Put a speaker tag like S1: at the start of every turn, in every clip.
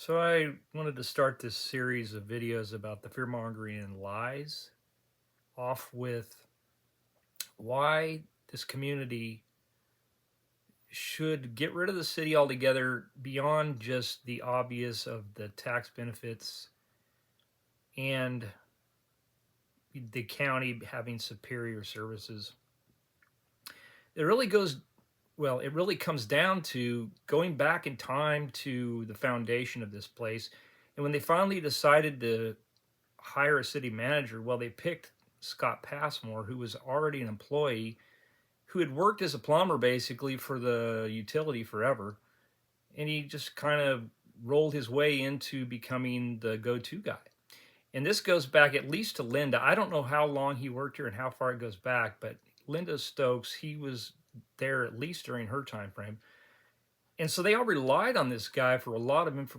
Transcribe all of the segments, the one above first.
S1: So I wanted to start this series of videos about the fear mongering and lies off with why this community should get rid of the city altogether beyond just the obvious of the tax benefits and the county having superior services. It really goes it really comes down to going back in time to the foundation of this place. And when they finally decided to hire a city manager, well, they picked Scott Passmore, who was already an employee, who had worked as a plumber basically for the utility forever. And he just kind of rolled his way into becoming the go to guy. And this goes back at least to Linda. I don't know how long he worked here and how far it goes back, but Linda Stokes, he was there at least during her time frame. And so they all relied on this guy for a lot of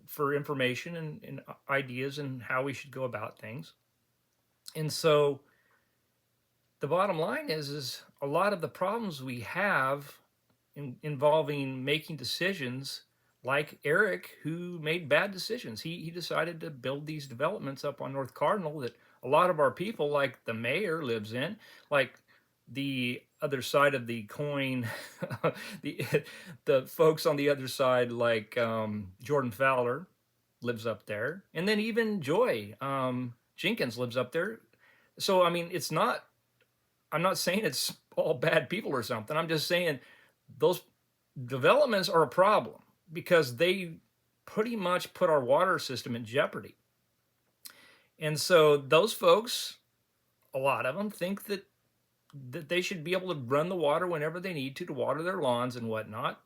S1: for information and ideas and how we should go about things. And so the bottom line is a lot of the problems we have involving making decisions, like Eric, who made bad decisions. He decided to build these developments up on North Cardinal that a lot of our people, like the mayor, lives in, like the other side of the coin, the the folks on the other side, like Jordan Fowler, lives up there, and then even Joy Jenkins lives up there. So I mean, it's not. I'm not saying it's all bad people or something. I'm just saying those developments are a problem because they pretty much put our water system in jeopardy. And so those folks, a lot of them, think that they should be able to run the water whenever they need to water their lawns and whatnot.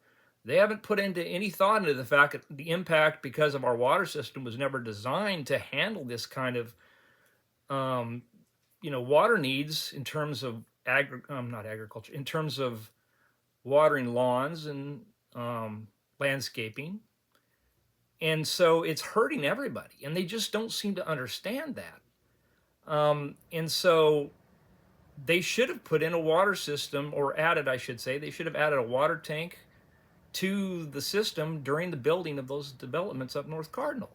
S1: They haven't put into any thought into the fact that the impact, because of our water system, was never designed to handle this kind of water needs in terms of not agriculture, in terms of watering lawns and landscaping. And so it's hurting everybody, and they just don't seem to understand that. And so they should have put in a water system, or added, I should say, they should have added a water tank to the system during the building of those developments up North Cardinal.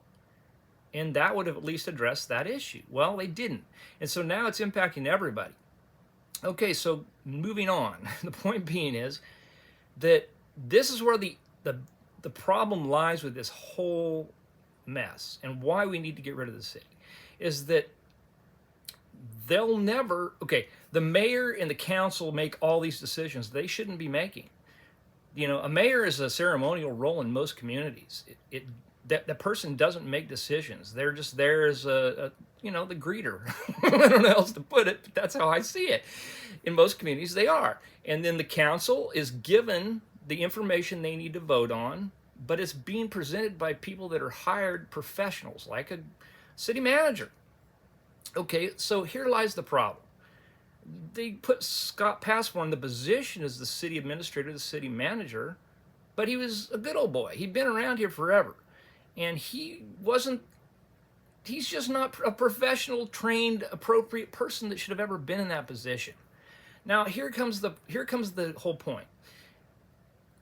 S1: And that would have at least addressed that issue. Well, they didn't. And so now it's impacting everybody. Okay, so moving on. The point being is that this is where the problem lies with this whole mess, and why we need to get rid of the city is that they'll never, okay, the mayor and the council make all these decisions they shouldn't be making. A mayor is a ceremonial role in most communities. That person doesn't make decisions. They're just there as the greeter. I don't know how else to put it, but that's how I see it. In most communities, they are. And then the council is given the information they need to vote on, but it's being presented by people that are hired professionals, like a city manager. Okay, so here lies the problem. They put Scott Passmore in the position as the city administrator, the city manager, but he was a good old boy. He'd been around here forever. And he's just not a professional, trained, appropriate person that should have ever been in that position. Now, here comes the whole point.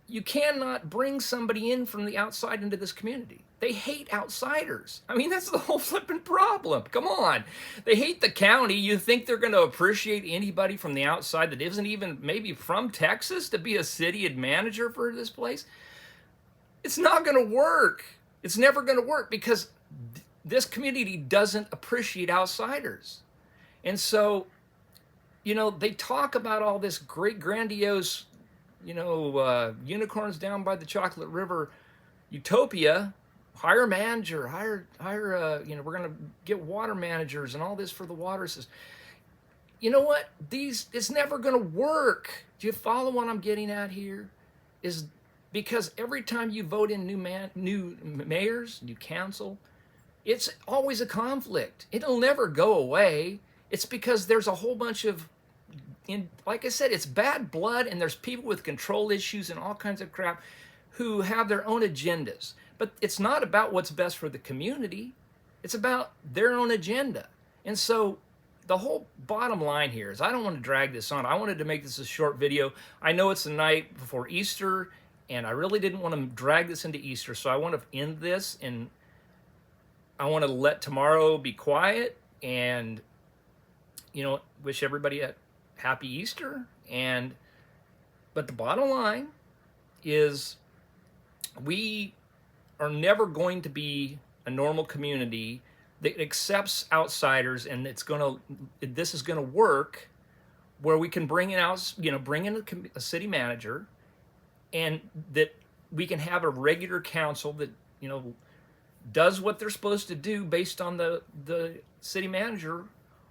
S1: You cannot bring somebody in from the outside into this community. They hate outsiders. I mean, that's the whole flipping problem. Come on. They hate the county. You think they're going to appreciate anybody from the outside that isn't even maybe from Texas to be a city manager for this place? It's not going to work. It's never going to work because this community doesn't appreciate outsiders. And so, they talk about all this great, grandiose, unicorns down by the Chocolate River utopia. Hire a manager, hire, we're going to get water managers and all this for the water system. You know what? It's never going to work. Do you follow what I'm getting at here? Is because every time you vote in new mayors, new council, it's always a conflict. It'll never go away. It's because there's a whole bunch of, like I said, it's bad blood, and there's people with control issues and all kinds of crap who have their own agendas. But it's not about what's best for the community. It's about their own agenda. And so the whole bottom line here is, I don't want to drag this on. I wanted to make this a short video. I know it's the night before Easter, And I really didn't want to drag this into Easter, so I want to end this, and I want to let tomorrow be quiet, and wish everybody a happy Easter. But the bottom line is, we are never going to be a normal community that accepts outsiders, and this is gonna work where we can bring in a city manager, and that we can have a regular council that does what they're supposed to do based on the city manager,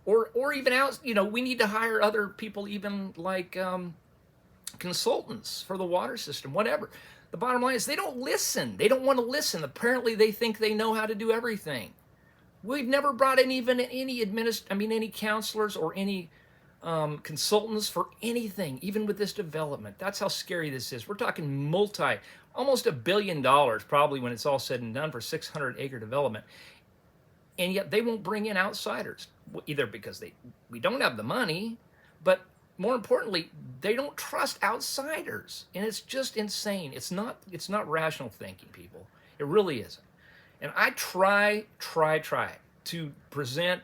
S1: or even out. We need to hire other people, even like consultants for the water system, whatever. The bottom line is, they don't listen. They don't want to listen. Apparently, they think they know how to do everything. We've never brought in even any counselors or any consultants for anything, even with this development. That's how scary this is. We're talking almost $1 billion, probably, when it's all said and done, for 600-acre development. And yet they won't bring in outsiders, either because we don't have the money, but more importantly, they don't trust outsiders. And it's just insane. It's not rational thinking, people. It really isn't. And I try to present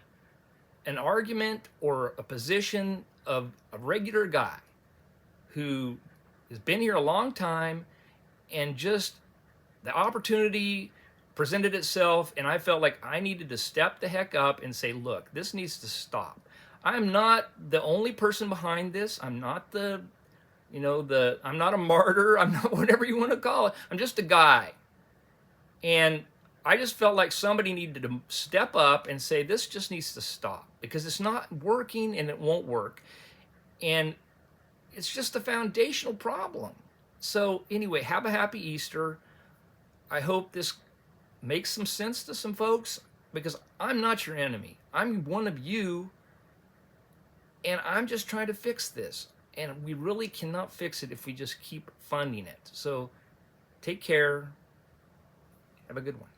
S1: an argument or a position of a regular guy who has been here a long time, and just the opportunity presented itself, and I felt like I needed to step the heck up and say, look, this needs to stop. I'm not the only person behind this. I'm not I'm not a martyr. I'm not whatever you want to call it. I'm just a guy. And I just felt like somebody needed to step up and say, this just needs to stop, because it's not working and it won't work. And it's just a foundational problem. So anyway, have a happy Easter. I hope this makes some sense to some folks, because I'm not your enemy. I'm one of you, and I'm just trying to fix this. And we really cannot fix it if we just keep funding it. So take care. Have a good one.